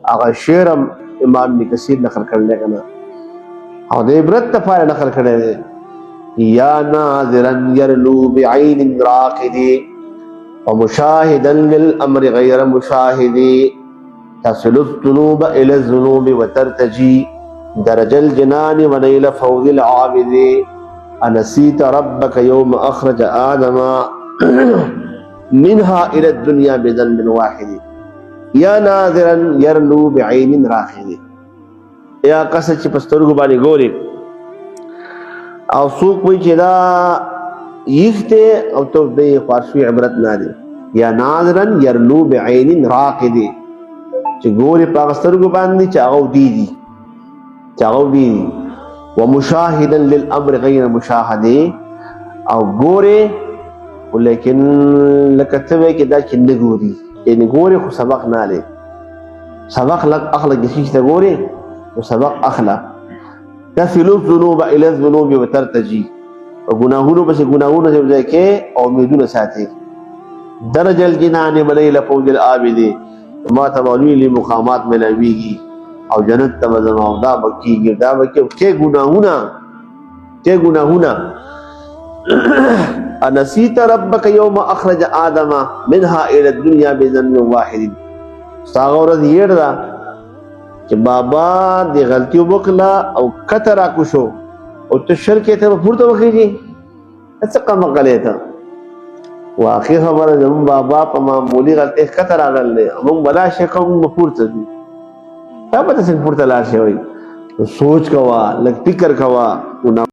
هغه شعر امام ابن کثیر نقل کړل کنه او د عبرت لپاره نقل کړی دی یا ناظرا يرلو بعين راقد ومشاهدا للامر غير مشاهد تصل الذنوب الى الذنوب وترتجي درج الجنان ونيل فوز العابد انسيت ربك يوم اخرج ادم منها الى الدنيا بذنب واحد یا ناظرا يرلو بعين راقد یا قصد چې پسترګو باندې ګوري او څوک وایي چې دا یخته او ته د فارسی عبرت نه دی یا ناظرا يرلو بعين راقد چې ګوري په پسترګو باندې چې هغه دی ومشاهدا للامر غير مشاهد او ګوري ولیکن لکتبه کې دا چې نه ګوري یعنی ګوري خو سبق نه لري سبق لک اخلق د شي ته ګوري وسبق اخلا تصل الذنوب الى الذنوب وترتجي وغناهونو بس غناهونو ځای کې امیدونه ساتي درج الجنان وليل فوز العابد ما تبالي لمقامات ملويږي او جنت تبذم او دا بکیږي دا بکې کې ګناهونه انسيت ربك يوم اخرج ادم منها الى الدنيا بذنب واحد ساغور دې ډرا چې بابا دې غلطي وکړه او کتر کو شو او ته شرک ته پورته وکړي څه کوم غلې ته واخر خبره زمون بابا په معمولی غلطي کتر راغله موږ بلا شکم پورته دي تا به څنګه پورته لاړ شي سوچ کوا لږ فکر کوا